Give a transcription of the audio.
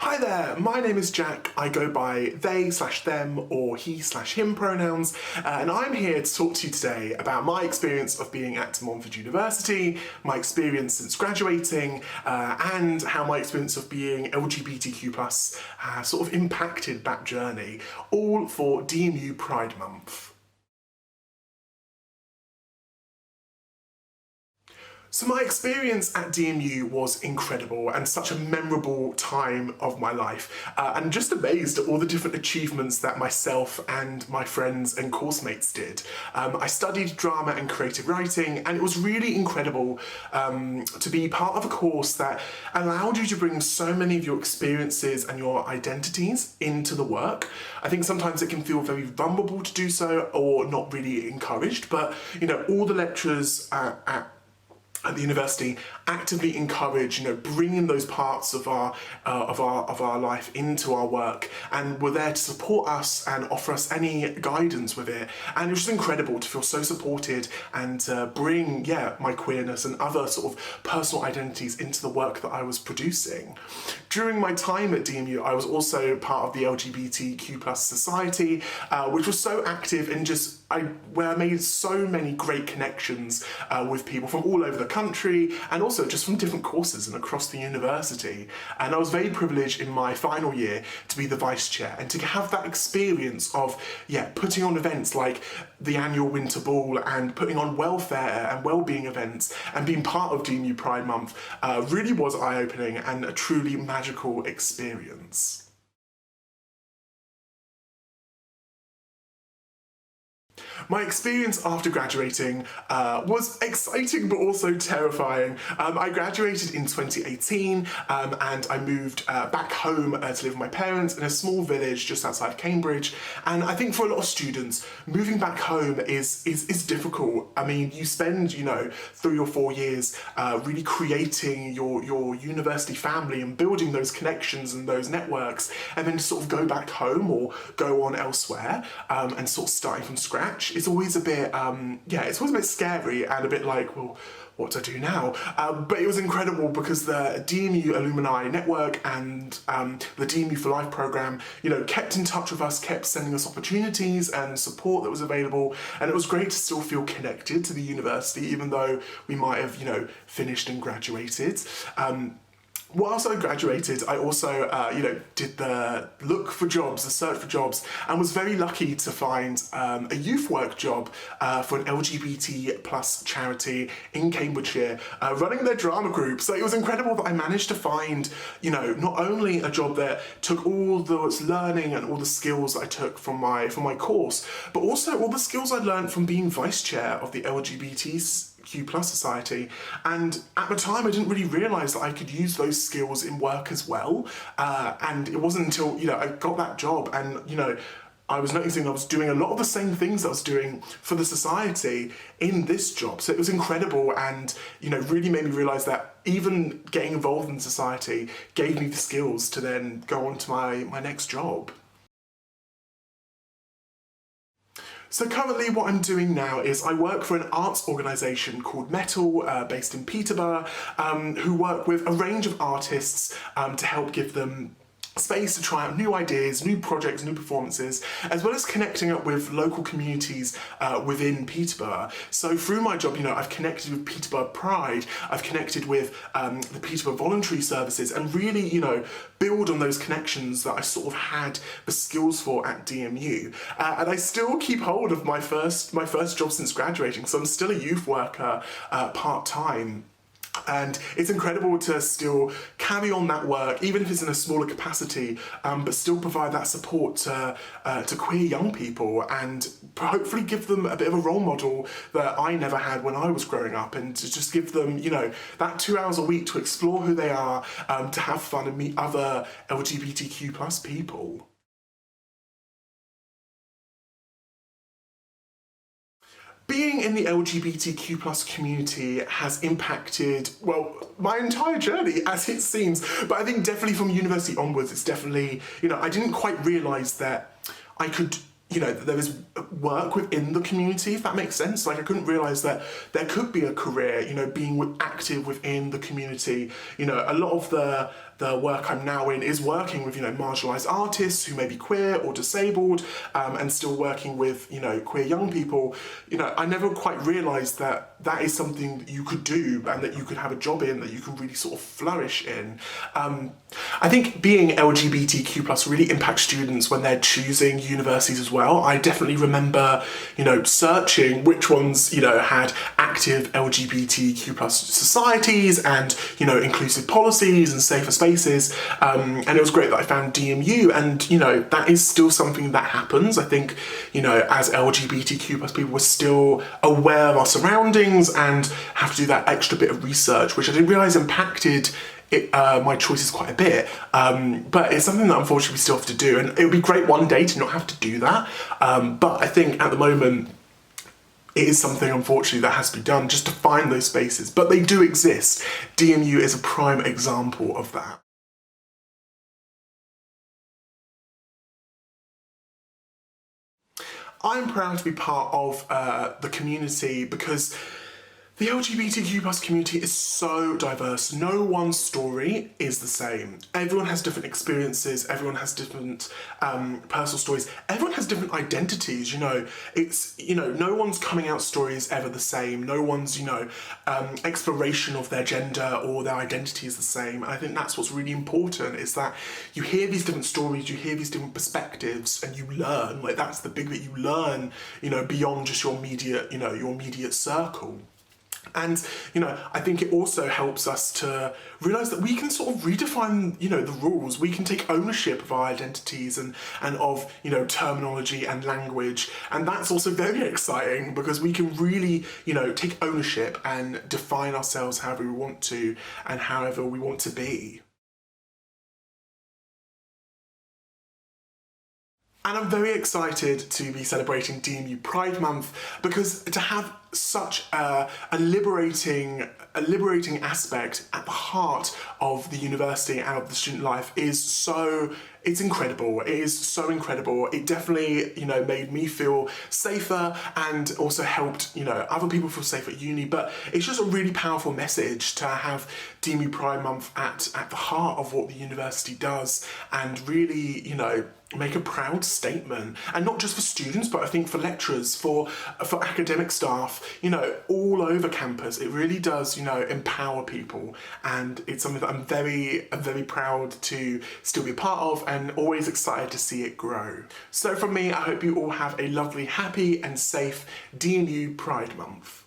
Hi there, my name is Jack. I go by they/them or he/him pronouns, and I'm here to talk to you today about my experience of being at Montfort University, my experience since graduating, and how my experience of being LGBTQ+ has sort of impacted that journey, all for DMU Pride Month. So my experience at DMU was incredible and such a memorable time of my life. And just amazed at all the different achievements that myself and my friends and course mates did. I studied drama and creative writing, and it was really incredible to be part of a course that allowed you to bring so many of your experiences and your identities into the work. I think sometimes it can feel very vulnerable to do so or not really encouraged, but you know, all the lecturers at the university actively encourage, bringing those parts of our life into our work, and were there to support us and offer us any guidance with it. And it was just incredible to feel so supported and to bring, my queerness and other sort of personal identities into the work that I was producing. During my time at DMU, I was also part of the LGBTQ+ society, which was so active and where I made so many great connections with people from all over the country, and also just from different courses and across the university. And I was very privileged in my final year to be the vice chair and to have that experience of putting on events like the annual winter ball and putting on welfare and well-being events and being part of DMU Pride Month really was eye-opening and a truly magical experience. My experience after graduating was exciting but also terrifying. I graduated in 2018 and I moved back home to live with my parents in a small village just outside Cambridge. And I think for a lot of students, moving back home is difficult. I mean, you spend, 3 or 4 years really creating your university family and building those connections and those networks, and then to sort of go back home or go on elsewhere and sort of starting from scratch. It's always a bit, it's always a bit scary and a bit like, well, what do I do now? But it was incredible because the DMU Alumni network and the DMU for Life programme, kept in touch with us, kept sending us opportunities and support that was available. And it was great to still feel connected to the university, even though we might have, finished and graduated. Whilst I graduated, I also, did the look for jobs, the search for jobs, and was very lucky to find a youth work job for an LGBT+ charity in Cambridgeshire, running their drama group. So it was incredible that I managed to find, not only a job that took all the learning and all the skills that I took from my course, but also all the skills I learned from being vice chair of the LGBTQ+ society. And at the time I didn't really realise that I could use those skills in work as well, and it wasn't until I got that job and I was noticing I was doing a lot of the same things that I was doing for the society in this job. So it was incredible and really made me realise that even getting involved in society gave me the skills to then go on to my next job. So currently what I'm doing now is I work for an arts organisation called Metal, based in Peterborough, who work with a range of artists to help give them space to try out new ideas, new projects, new performances, as well as connecting up with local communities within Peterborough. So through my job, I've connected with Peterborough Pride, I've connected with the Peterborough voluntary services, and really, build on those connections that I sort of had the skills for at DMU. And I still keep hold of my first job since graduating, so I'm still a youth worker part-time. And it's incredible to still carry on that work, even if it's in a smaller capacity, but still provide that support to queer young people and hopefully give them a bit of a role model that I never had when I was growing up, and to just give them, that 2 hours a week to explore who they are, to have fun and meet other LGBTQ+ people. Being in the LGBTQ+ community has impacted, well, my entire journey, as it seems, but I think definitely from university onwards, it's definitely, I didn't quite realise that I could that there was work within the community, if that makes sense. Like, I couldn't realise that there could be a career, being active within the community. A lot of the the work I'm now in is working with, marginalised artists who may be queer or disabled, and still working with, queer young people, I never quite realised that that is something that you could do and that you could have a job in, that you can really sort of flourish in. I think being LGBTQ+ really impacts students when they're choosing universities as well. I definitely remember, searching which ones, had active LGBTQ+ societies and, inclusive policies and safer spaces. And it was great that I found DMU, and, that is still something that happens. I think, as LGBTQ+ people, we're still aware of our surroundings and have to do that extra bit of research, which I didn't realise impacted my choices quite a bit, but it's something that unfortunately we still have to do, and it would be great one day to not have to do that, but I think at the moment it is something unfortunately that has to be done, just to find those spaces, but they do exist. DMU is a prime example of that. I'm proud to be part of the community because the LGBTQ+ community is so diverse. No one story is the same. Everyone has different experiences, everyone has different personal stories, everyone has different identities, It's, no one's coming out story is ever the same. No one's, exploration of their gender or their identity is the same. And I think that's what's really important, is that you hear these different stories, you hear these different perspectives, and you learn. Like, that's the big bit, you learn, beyond just your immediate circle. And, I think it also helps us to realise that we can sort of redefine, the rules. We can take ownership of our identities and of, terminology and language. And that's also very exciting because we can really, take ownership and define ourselves however we want to and however we want to be. And I'm very excited to be celebrating DMU Pride Month because to have such a liberating aspect at the heart of the university and of the student life it's incredible. It is so incredible. It definitely, made me feel safer and also helped, other people feel safe at uni. But it's just a really powerful message to have DMU Pride Month at the heart of what the university does and really, make a proud statement. And not just for students, but I think for lecturers, for academic staff, all over campus. It really does, empower people. And it's something that I'm very proud to still be a part of and always excited to see it grow. So from me, I hope you all have a lovely, happy and safe DMU Pride Month.